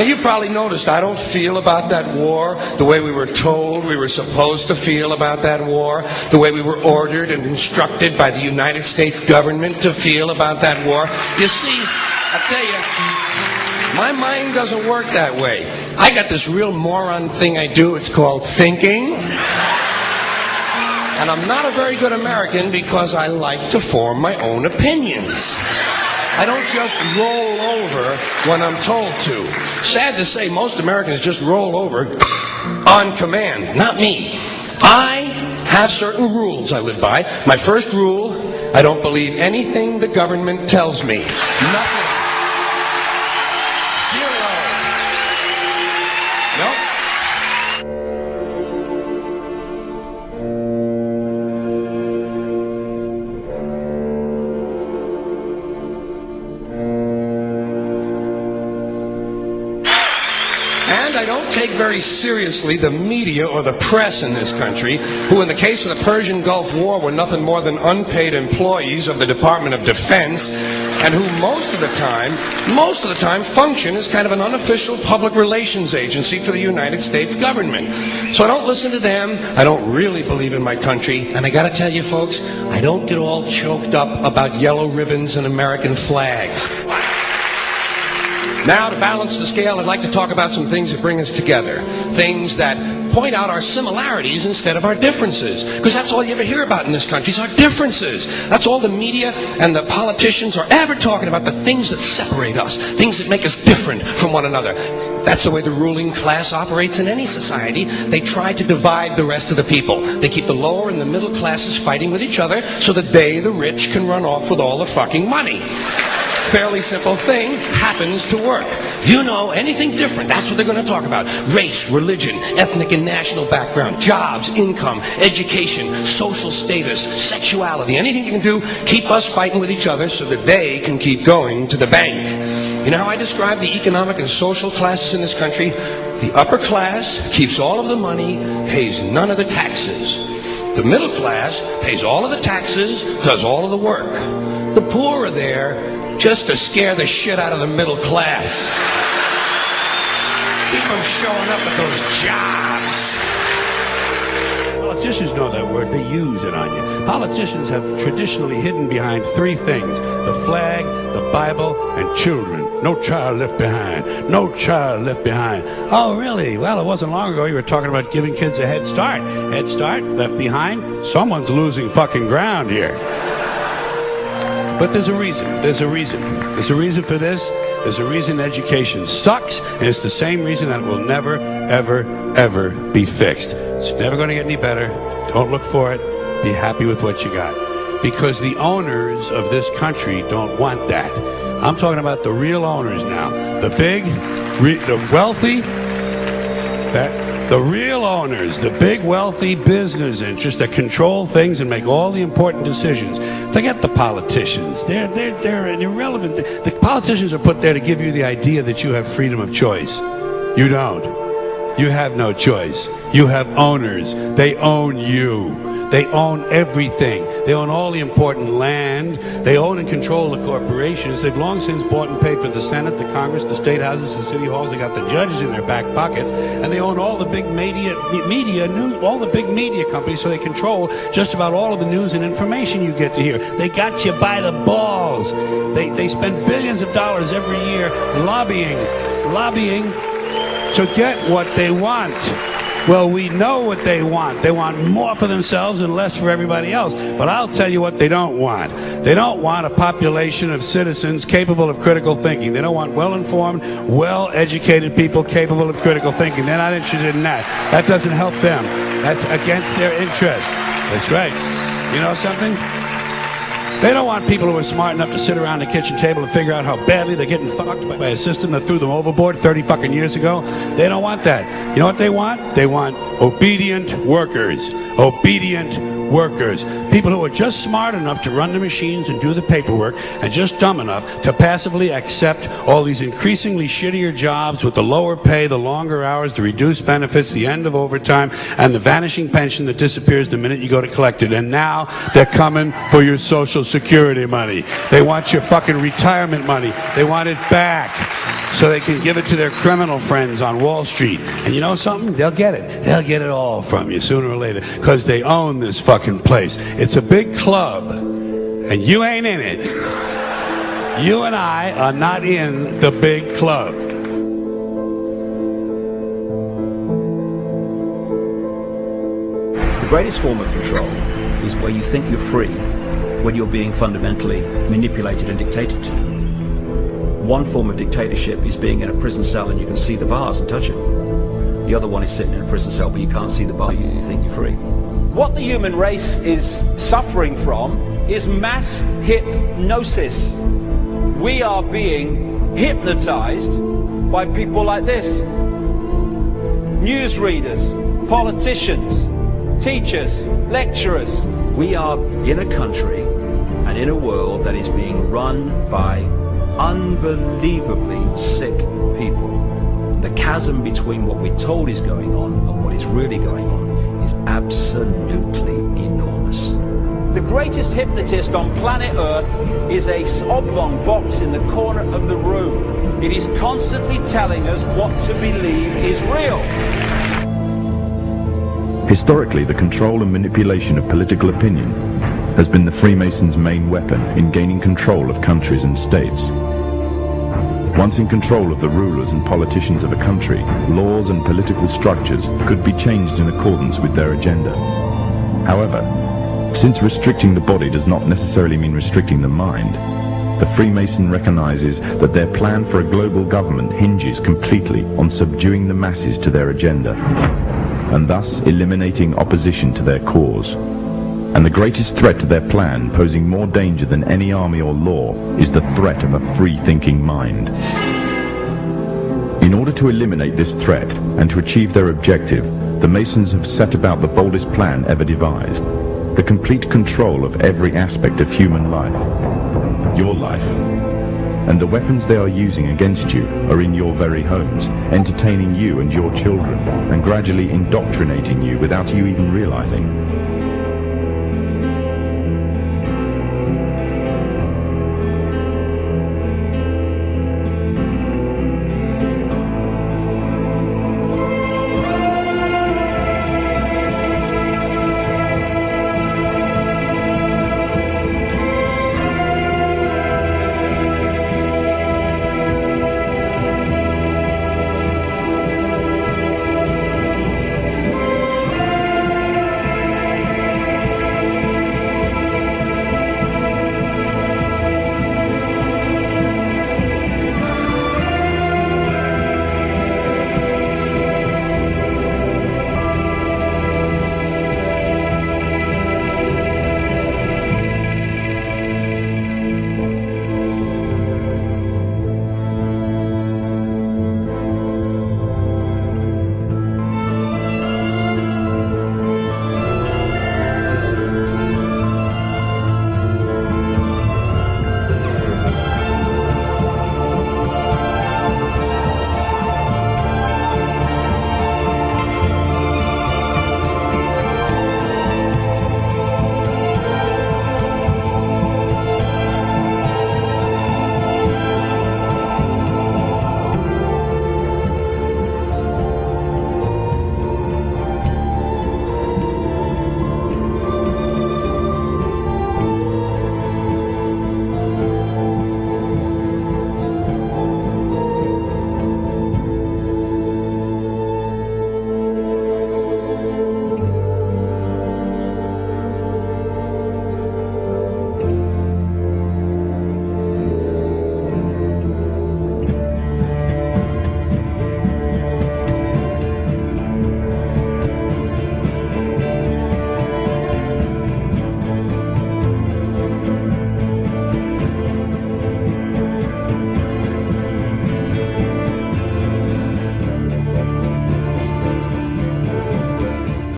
you probably noticed I don't feel about that war the way we were told we were supposed to feel about that war, the way we were ordered and instructed by the United States government to feel about that war. You see, I tell you, my mind doesn't work that way. I got this real moron thing I do. It's called thinking. And I'm not a very good American because I like to form my own opinions. I don't just roll over when I'm told to. Sad to say, most Americans just roll over on command. Not me. I have certain rules I live by. My first rule, I don't believe anything the government tells me. Nothing. Zero. Nope. And I don't take very seriously the media or the press in this country, who in the case of the Persian Gulf War were nothing more than unpaid employees of the Department of Defense, and who most of the time function as kind of an unofficial public relations agency for the United States government. So I don't listen to them. I don't really believe in my country. And I gotta tell you folks, I don't get all choked up about yellow ribbons and American flags. Now, to balance the scale, I'd like to talk about some things that bring us together. Things that point out our similarities instead of our differences. Because that's all you ever hear about in this country is our differences. That's all the media and the politicians are ever talking about, the things that separate us, things that make us different from one another. That's the way the ruling class operates in any society. They try to divide the rest of the people. They keep the lower and the middle classes fighting with each other so that they, the rich, can run off with all the fucking money. Fairly simple thing, happens to work. You know, anything different, that's what they're going to talk about. Race, religion, ethnic and national background, jobs, income, education, social status, sexuality, anything you can do, keep us fighting with each other so that they can keep going to the bank. You know how I describe the economic and social classes in this country? The upper class keeps all of the money, pays none of the taxes. The middle class pays all of the taxes, does all of the work. The poor are there just to scare the shit out of the middle class. Keep them showing up at those jobs. Politicians know that word. They use it on you. Politicians have traditionally hidden behind three things: the flag, the Bible, and children. No child left behind. No child left behind. Oh, really? Well, it wasn't long ago you were talking about giving kids a head start. Head start, left behind. Someone's losing fucking ground here. But there's a reason. There's a reason. There's a reason for this. There's a reason education sucks, and it's the same reason that it will never, ever, ever be fixed. It's never going to get any better. Don't look for it. Be happy with what you got. Because the owners of this country don't want that. I'm talking about the real owners now. The big, the wealthy, the real owners, the big wealthy business interests that control things and make all the important decisions. Forget the politicians. They're irrelevant. The politicians are put there to give you the idea that you have freedom of choice. You don't. You have no choice. You have owners. They own you. They own everything. They own all the important land. They own and control the corporations. They've long since bought and paid for the Senate, the Congress, the state houses, the city halls. They got the judges in their back pockets, and they own all the big all the big media companies. So they control just about all of the news and information you get to hear. They got you by the balls. They spend billions of dollars every year lobbying to get what they want. Well, we know what they want. They want more for themselves and less for everybody else. But I'll tell you what they don't want. They don't want a population of citizens capable of critical thinking. They don't want well-informed, well-educated people capable of critical thinking. They're not interested in that. That doesn't help them. That's against their interest. That's right. You know something? They don't want people who are smart enough to sit around the kitchen table and figure out how badly they're getting fucked by a system that threw them overboard 30 fucking years ago. They don't want that. You know what they want? They want obedient workers. Obedient workers. People who are just smart enough to run the machines and do the paperwork, and just dumb enough to passively accept all these increasingly shittier jobs with the lower pay, the longer hours, the reduced benefits, the end of overtime, and the vanishing pension that disappears the minute you go to collect it. And now they're coming for your Social Security money. They want your fucking retirement money. They want it back. so they can give it to their criminal friends on Wall Street. And you know something? They'll get it. They'll get it all from you sooner or later, because they own this fucking place. It's a big club, and you ain't in it. You and I are not in the big club. The greatest form of control is where you think you're free when you're being fundamentally manipulated and dictated to. One form of dictatorship is being in a prison cell and you can see the bars and touch them. The other one is sitting in a prison cell but you can't see the bar, you think you're free. What the human race is suffering from is mass hypnosis. We are being hypnotized by people like this. Newsreaders, politicians, teachers, lecturers. We are in a country and in a world that is being run by unbelievably sick people. The chasm between what we're told is going on and what is really going on is absolutely enormous. The greatest hypnotist on planet Earth is a oblong box in the corner of the room. It is constantly telling us what to believe is real. Historically, the control and manipulation of political opinion has been the Freemasons' main weapon in gaining control of countries and states. Once in control of the rulers and politicians of a country, laws and political structures could be changed in accordance with their agenda. However, since restricting the body does not necessarily mean restricting the mind, the Freemason recognizes that their plan for a global government hinges completely on subduing the masses to their agenda, and thus eliminating opposition to their cause. And the greatest threat to their plan, posing more danger than any army or law, is the threat of a free-thinking mind. In order to eliminate this threat and to achieve their objective, the Masons have set about the boldest plan ever devised: the complete control of every aspect of human life, your life. And the weapons they are using against you are in your very homes, entertaining you and your children, and gradually indoctrinating you without you even realizing.